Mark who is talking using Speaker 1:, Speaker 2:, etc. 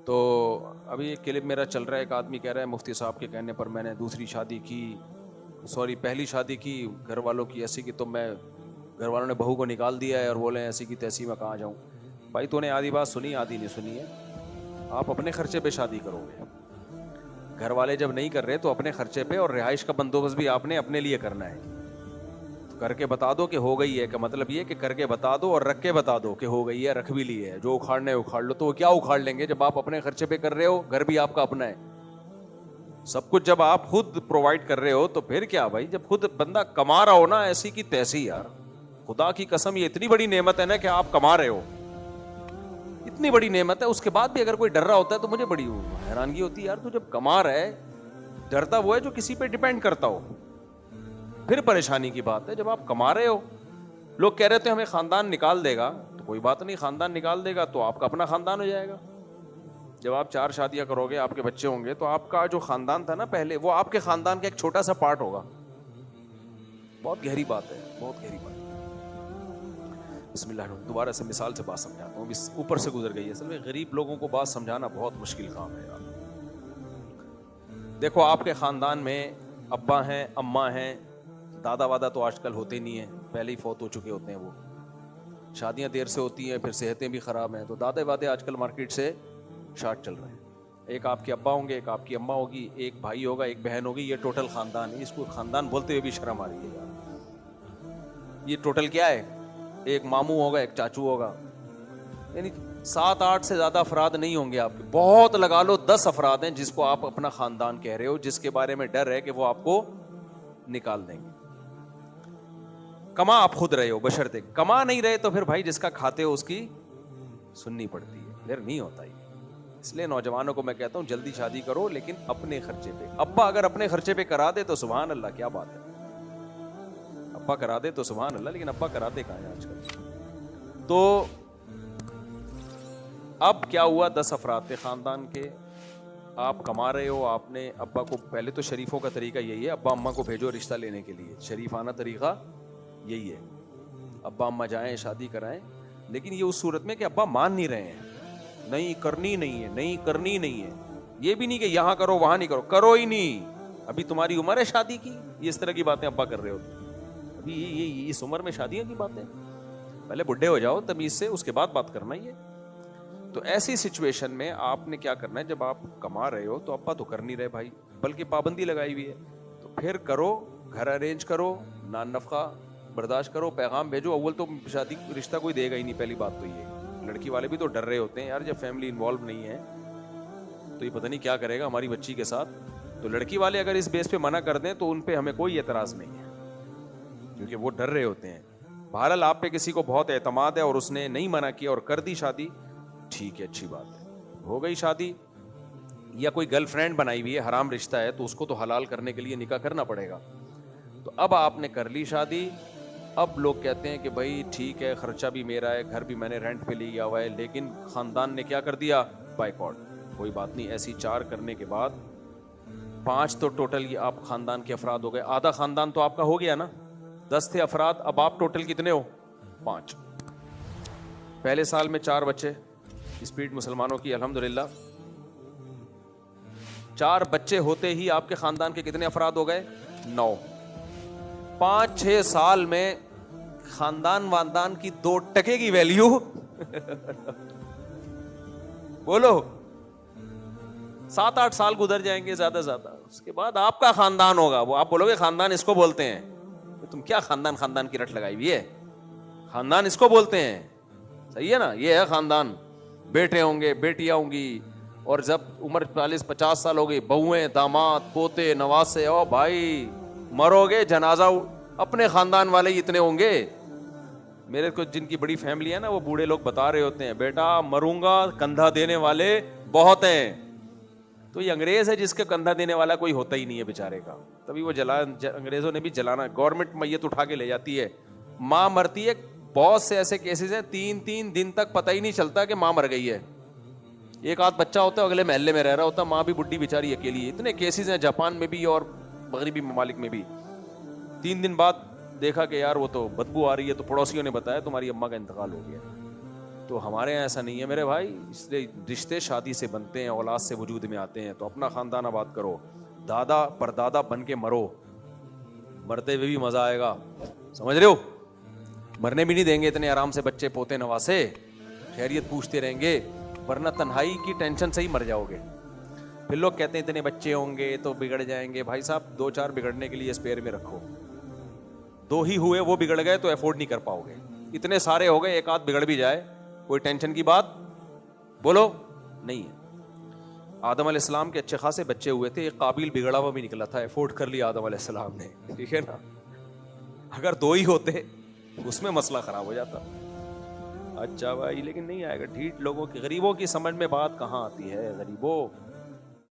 Speaker 1: تو ابھی ایک کلپ میرا چل رہا ہے, ایک آدمی کہہ رہا ہے مفتی صاحب کے کہنے پر میں نے دوسری شادی کی, پہلی شادی کی گھر والوں کی ایسی کی, تو میں گھر والوں نے بہو کو نکال دیا ہے اور بولے ایسی کی تیسی میں کہاں جاؤں. بھائی تو نے آدھی بات سنی, آدھی نہیں سنی ہے. آپ اپنے خرچے پہ شادی کرو گے, گھر والے جب نہیں کر رہے تو اپنے خرچے پہ, اور رہائش کا بندوبست بھی آپ نے اپنے لیے کرنا ہے. کر کے بتا دو کہ ہو گئی ہے, کا مطلب یہ کہ کر کے بتا دو اور رکھ کے بتا دو کہ ہو گئی ہے, رکھ بھی لی ہے, جو اکھاڑنا ہے اکھاڑ لو. تو وہ کیا اکھاڑ لیں گے جب آپ اپنے خرچے پہ کر رہے ہو, گھر بھی آپ کا اپنا ہے, سب کچھ جب آپ خود پرووائڈ کر رہے ہو تو پھر کیا بھائی, جب خود بندہ کما رہا ہو نا ایسی کی تیسی. یار خدا کی قسم یہ اتنی بڑی نعمت ہے نا کہ آپ کما رہے ہو, اتنی بڑی نعمت ہے, اس کے بعد بھی اگر کوئی ڈر رہا ہوتا ہے تو مجھے بڑی حیرانگی ہوتی ہے. یار تو جب کما رہا ہے, ڈرتا وہ ہے جو کسی پہ ڈیپینڈ کرتا ہو, پھر پریشانی کی بات ہے. جب آپ کما رہے ہو, لوگ کہہ رہے تھے ہمیں خاندان نکال دے گا, تو کوئی بات نہیں, خاندان نکال دے گا تو آپ کا اپنا خاندان ہو جائے گا. جب آپ 4 شادیاں کرو گے, آپ کے بچے ہوں گے, تو آپ کا جو خاندان تھا نا پہلے, وہ آپ کے خاندان کا ایک چھوٹا سا پارٹ ہوگا. بہت گہری بات ہے, بہت گہری بات. بسم اللہ الرحمن. دوبارہ سے مثال سے بات سمجھاتا ہوں, اوپر سے گزر گئی ہے. اصل میں غریب لوگوں کو بات سمجھانا بہت مشکل کام ہے یار. دیکھو آپ کے خاندان میں ابا ہیں, اماں ہیں, دادا وادا تو آج کل ہوتے نہیں ہیں, پہلے ہی فوت ہو چکے ہوتے ہیں. وہ شادیاں دیر سے ہوتی ہیں, پھر صحتیں بھی خراب ہیں, تو دادے وادے آج کل مارکیٹ سے شارٹ چل رہے ہیں. ایک آپ کے ابا ہوں گے, ایک آپ کی اماں ہوگی, ایک بھائی ہوگا, ایک بہن ہوگی. یہ ٹوٹل خاندان ہے. اس کو خاندان بولتے ہوئے بھی شرم آ رہی ہے یار. یہ ٹوٹل کیا ہے, ایک ماموں ہوگا, ایک چاچو ہوگا, یعنی 7-8 سے زیادہ افراد نہیں ہوں گے آپ کے. بہت لگا لو 10 افراد ہیں جس کو آپ اپنا خاندان کہہ رہے ہو, جس کے بارے میں ڈر ہے کہ وہ آپ کو نکال دیں گے. کما آپ خود رہے ہو, بشرطے کما نہیں رہے تو پھر بھائی جس کا کھاتے ہو اس کی سننی پڑتی ہے, پھر نہیں ہوتا. اس لیے نوجوانوں کو میں کہتا ہوں جلدی شادی کرو, لیکن اپنے خرچے پہ. ابا اگر اپنے خرچے پہ کرا دے تو سبحان اللہ, کیا بات ہے. ابا کرا دے تو سبحان اللہ, لیکن ابا کراتے کہاں ہیں آج کل. تو اب کیا ہوا, 10 افراد تھے خاندان کے, آپ کما رہے ہو. آپ نے ابا کو, پہلے تو شریفوں کا طریقہ یہی ہے, ابا اماں کو بھیجو رشتہ لینے کے لیے, شریفانہ طریقہ یہی ہے. ابا اماں جائیں, شادی کرائیں, لیکن یہ اس صورت میں کہ ابا مان نہیں رہے ہیں, نہیں کرنی نہیں ہے, نہیں کرنی نہیں ہے. یہ بھی نہیں کہ یہاں کرو وہاں نہیں کرو, کرو ہی نہیں, ابھی تمہاری عمر ہے شادی کی. یہ اس طرح کی باتیں ابا کر رہے ہوتے, ابھی یہ اس عمر میں شادیوں کی باتیں, پہلے بڈھے ہو جاؤ تمیز سے, اس کے بعد بات کرنا. یہ تو ایسی سچویشن میں آپ نے کیا کرنا ہے, جب آپ کما رہے ہو تو ابا تو کر نہیں رہے بھائی, بلکہ پابندی لگائی ہوئی ہے, تو پھر کرو, گھر ارینج کرو, نان نفقہ برداشت کرو, پیغام بھیجو. اول تو شادی رشتہ کوئی دے گا ہی نہیں, پہلی بات تو یہ. لڑکی والے بھی تو ڈر رہے ہوتے ہیں یار, جب فیملی انوالو نہیں ہے تو یہ پتہ نہیں کیا کرے گا ہماری بچی کے ساتھ. تو لڑکی والے اگر اس بیس پہ منع کر دیں تو ان پہ ہمیں کوئی اعتراض نہیں ہے, کیونکہ وہ ڈر رہے ہوتے ہیں. بہرحال آپ پہ کسی کو بہت اعتماد ہے اور اس نے نہیں منع کیا اور کر دی شادی, ٹھیک ہے, اچھی بات ہے, ہو گئی شادی. یا کوئی گرل فرینڈ بنائی ہوئی ہے, حرام رشتہ ہے, تو اس کو تو حلال کرنے کے لیے نکاح کرنا پڑے گا. تو اب آپ نے کر لی شادی, اب لوگ کہتے ہیں کہ بھائی ٹھیک ہے, خرچہ بھی میرا ہے, گھر بھی میں نے رینٹ پہ لیا ہوا ہے, لیکن خاندان نے کیا کر دیا, بائیکاٹ. کوئی بات نہیں, ایسی 4 کرنے کے بعد 5 تو ٹوٹل یہ آپ خاندان کے افراد ہو گئے. آدھا خاندان تو آپ کا ہو گیا نا, 10 تھے افراد, اب آپ ٹوٹل کتنے ہو, 5. پہلے سال میں 4 بچے, اسپیڈ مسلمانوں کی الحمدللہ. 4 بچے ہوتے ہی آپ کے خاندان کے کتنے افراد ہو گئے, 9. 5-6 سال میں خاندان واندان کی 2 ٹکے کی ویلیو بولو, 7-8 سال گزر جائیں گے زیادہ زیادہ, اس کے بعد آپ کا خاندان ہوگا. وہ آپ بولو گے خاندان اس کو بولتے ہیں, تم کیا خاندان کی رٹ لگائی ہوئی ہے, خاندان اس کو بولتے ہیں, صحیح ہے نا, یہ ہے خاندان. بیٹے ہوں گے, بیٹیاں ہوں گی, اور جب عمر 40-50 سال ہو گئی, بہویں, داماد, پوتے, نواسے, او بھائی مرو گے, جنازہ اپنے خاندان والے ہی اتنے ہوں گے. میرے کو جن کی بڑی فیملی ہے نا, وہ بوڑھے لوگ بتا رہے ہوتے ہیں, بیٹا مروں گا, کندھا دینے والے بہت ہیں. تو یہ انگریز ہے جس کے کندھا دینے والا کوئی ہوتا ہی نہیں ہے بیچارے کا, تبھی وہ انگریزوں نے بھی جلانا, گورنمنٹ میت اٹھا کے لے جاتی ہے, ماں مرتی ہے. بہت سے ایسے کیسز ہیں 3 دن تک پتہ ہی نہیں چلتا کہ ماں مر گئی ہے. ایک آدھ بچہ ہوتا ہے اگلے محلے میں رہ رہا ہوتا, ماں بھی بڈھی بیچاری اکیلی ہے. اتنے کیسز ہیں جاپان میں بھی اور مغربی ممالک میں بھی. 3 دن بعد دیکھا کہ یار وہ تو بدبو آ رہی ہے, تو پڑوسیوں نے بتایا تمہاری اماں کا انتقال ہو گیا. تو ہمارے یہاں ایسا نہیں ہے میرے بھائی. اس لیے رشتے شادی سے بنتے ہیں, اولاد سے وجود میں آتے ہیں. تو اپنا خاندان آباد کرو, دادا پردادا بن کے مرو, مرتے ہوئے بھی مزہ آئے گا, سمجھ رہے ہو. مرنے بھی نہیں دیں گے اتنے آرام سے بچے پوتے نواسے, خیریت پوچھتے رہیں گے, ورنہ تنہائی کی ٹینشن سے ہی مر جاؤ گے. پھر لوگ کہتے ہیں اتنے بچے ہوں گے تو بگڑ جائیں گے. بھائی صاحب 2-4 بگڑنے کے لیے اسپیئر میں رکھو. 2 ہی ہوئے, وہ بگڑ گئے تو افورڈ نہیں کر پاؤ گے. اتنے سارے ہو گئے, ایک آدھ بگڑ بھی جائے, کوئی ٹینشن کی بات بولو نہیں ہے. آدم علیہ السلام کے اچھے خاصے بچے ہوئے تھے, ایک قابیل بگڑا ہوا بھی نکلا تھا, افورڈ کر لیا آدم علیہ السلام نے, ٹھیک ہے نا. اگر 2 ہی ہوتے اس میں مسئلہ خراب ہو جاتا. اچھا بھائی, لیکن نہیں آئے گا. ڈھیٹ لوگوں کی, غریبوں کی سمجھ میں بات کہاں آتی ہے غریبوں.